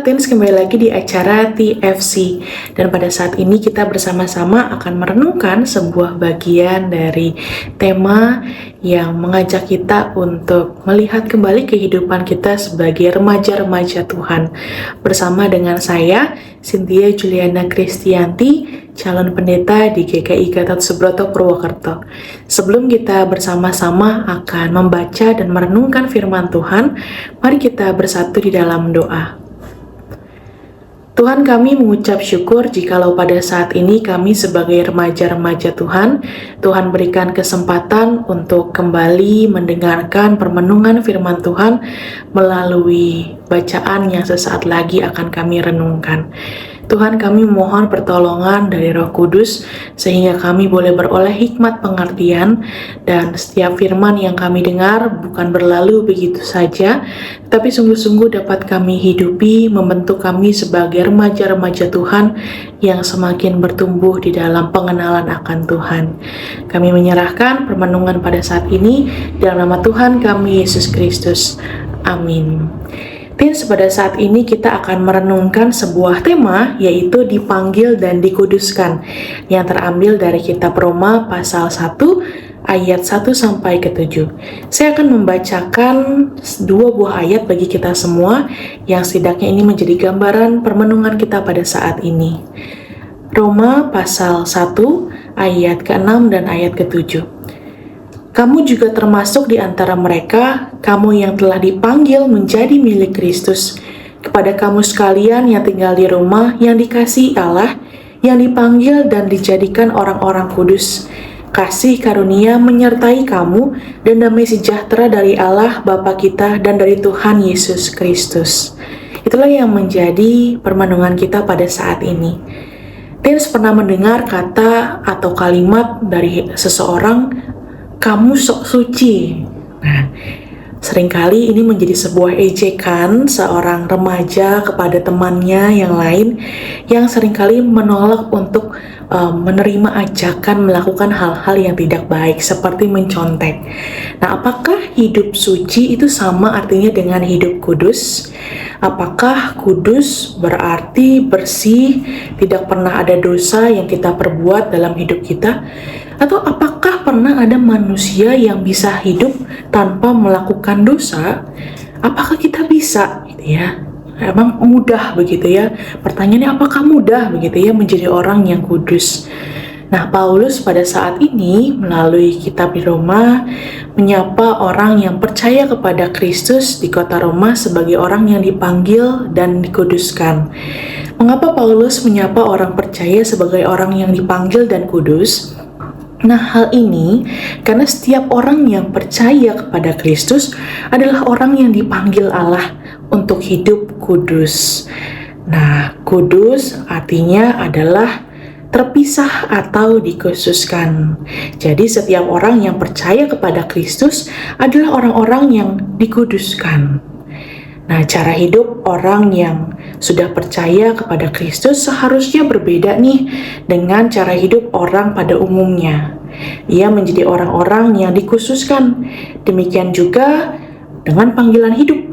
Teens, kembali lagi di acara TFC. Dan pada saat ini kita bersama-sama akan merenungkan sebuah bagian dari tema yang mengajak kita untuk melihat kembali kehidupan kita sebagai remaja-remaja Tuhan. Bersama dengan saya, Cynthia Juliana Kristianti, calon pendeta di GKI Gatot Subroto Purwokerto. Sebelum kita bersama-sama akan membaca dan merenungkan firman Tuhan, mari kita bersatu di dalam doa. Tuhan, kami mengucap syukur jikalau pada saat ini kami sebagai remaja-remaja Tuhan, Tuhan berikan kesempatan untuk kembali mendengarkan permenungan firman Tuhan melalui bacaan yang sesaat lagi akan kami renungkan. Tuhan, kami mohon pertolongan dari Roh Kudus sehingga kami boleh beroleh hikmat pengertian dan setiap firman yang kami dengar bukan berlalu begitu saja, tapi sungguh-sungguh dapat kami hidupi, membentuk kami sebagai remaja-remaja Tuhan yang semakin bertumbuh di dalam pengenalan akan Tuhan. Kami menyerahkan permenungan pada saat ini dalam nama Tuhan kami Yesus Kristus. Amin. Teens, pada saat ini kita akan merenungkan sebuah tema, yaitu dipanggil dan dikuduskan, yang terambil dari kitab Roma pasal 1 ayat 1 sampai ke 7. Saya akan membacakan dua buah ayat bagi kita semua yang setidaknya ini menjadi gambaran permenungan kita pada saat ini. Roma pasal 1 ayat ke-6 dan ayat ke-7. Kamu juga termasuk di antara mereka, kamu yang telah dipanggil menjadi milik Kristus. Kepada kamu sekalian yang tinggal di rumah, yang dikasihi Allah, yang dipanggil dan dijadikan orang-orang kudus. Kasih karunia menyertai kamu dan damai sejahtera dari Allah Bapa kita dan dari Tuhan Yesus Kristus. Itulah yang menjadi permenungan kita pada saat ini. Teens, pernah mendengar kata atau kalimat dari seseorang, kamu sok suci. Nah, seringkali ini menjadi sebuah ejekan seorang remaja kepada temannya yang lain yang seringkali menolak untuk menerima ajakan melakukan hal-hal yang tidak baik seperti mencontek. Nah, apakah hidup suci itu sama artinya dengan hidup kudus? Apakah kudus berarti bersih, tidak pernah ada dosa yang kita perbuat dalam hidup kita? Atau apakah pernah ada manusia yang bisa hidup tanpa melakukan dosa? Apakah kita bisa, gitu ya? Emang mudah begitu ya? Pertanyaannya, apakah mudah begitu ya menjadi orang yang kudus? Nah, Paulus pada saat ini melalui kitab di Roma menyapa orang yang percaya kepada Kristus di kota Roma sebagai orang yang dipanggil dan dikuduskan. Mengapa Paulus menyapa orang percaya sebagai orang yang dipanggil dan kudus? Nah, hal ini karena setiap orang yang percaya kepada Kristus adalah orang yang dipanggil Allah untuk hidup kudus. Nah, kudus artinya adalah terpisah atau dikhususkan. Jadi setiap orang yang percaya kepada Kristus adalah orang-orang yang dikuduskan. Nah, cara hidup orang yang sudah percaya kepada Kristus seharusnya berbeda nih dengan cara hidup orang pada umumnya. Ia menjadi orang-orang yang dikhususkan. Demikian juga dengan panggilan hidup.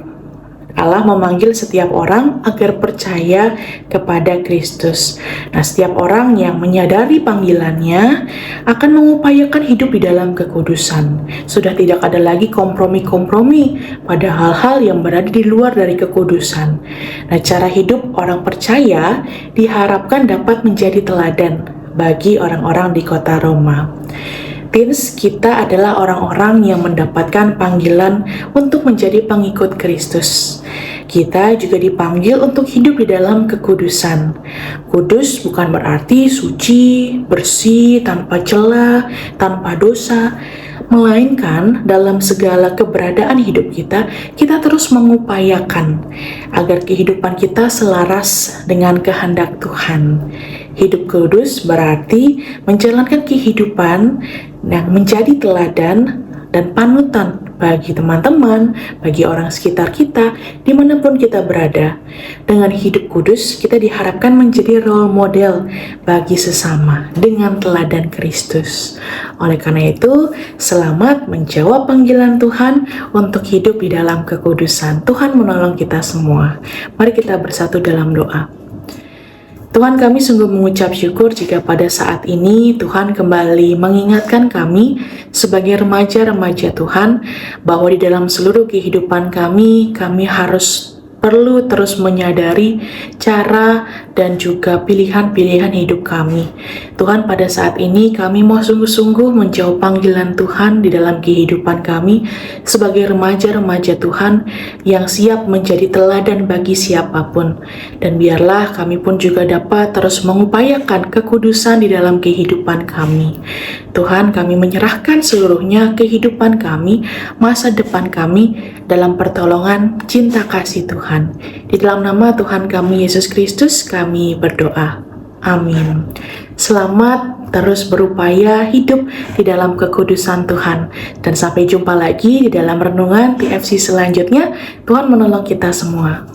Allah memanggil setiap orang agar percaya kepada Kristus. Nah, setiap orang yang menyadari panggilannya akan mengupayakan hidup di dalam kekudusan. Sudah tidak ada lagi kompromi-kompromi pada hal-hal yang berada di luar dari kekudusan. Nah, cara hidup orang percaya diharapkan dapat menjadi teladan bagi orang-orang di kota Roma. Teens, kita adalah orang-orang yang mendapatkan panggilan untuk menjadi pengikut Kristus. Kita juga dipanggil untuk hidup di dalam kekudusan. Kudus bukan berarti suci, bersih, tanpa celah, tanpa dosa, melainkan dalam segala keberadaan hidup kita, kita terus mengupayakan agar kehidupan kita selaras dengan kehendak Tuhan. Hidup kudus berarti menjalankan kehidupan yang menjadi teladan dan panutan bagi teman-teman, bagi orang sekitar kita, dimanapun kita berada. Dengan hidup kudus, kita diharapkan menjadi role model bagi sesama dengan teladan Kristus. Oleh karena itu, selamat menjawab panggilan Tuhan untuk hidup di dalam kekudusan. Tuhan menolong kita semua. Mari kita bersatu dalam doa. Tuhan, kami sungguh mengucap syukur jika pada saat ini Tuhan kembali mengingatkan kami sebagai remaja-remaja Tuhan bahwa di dalam seluruh kehidupan kami perlu terus menyadari cara dan juga pilihan-pilihan hidup kami. Tuhan, pada saat ini kami mau sungguh-sungguh menjawab panggilan Tuhan di dalam kehidupan kami sebagai remaja-remaja Tuhan yang siap menjadi teladan bagi siapapun. Dan biarlah kami pun juga dapat terus mengupayakan kekudusan di dalam kehidupan kami. Tuhan, kami menyerahkan seluruhnya kehidupan kami, masa depan kami dalam pertolongan cinta kasih Tuhan. Di dalam nama Tuhan kami Yesus Kristus kami berdoa. Amin. Selamat terus berupaya hidup di dalam kekudusan Tuhan. Dan sampai jumpa lagi di dalam renungan TFC selanjutnya. Tuhan menolong kita semua.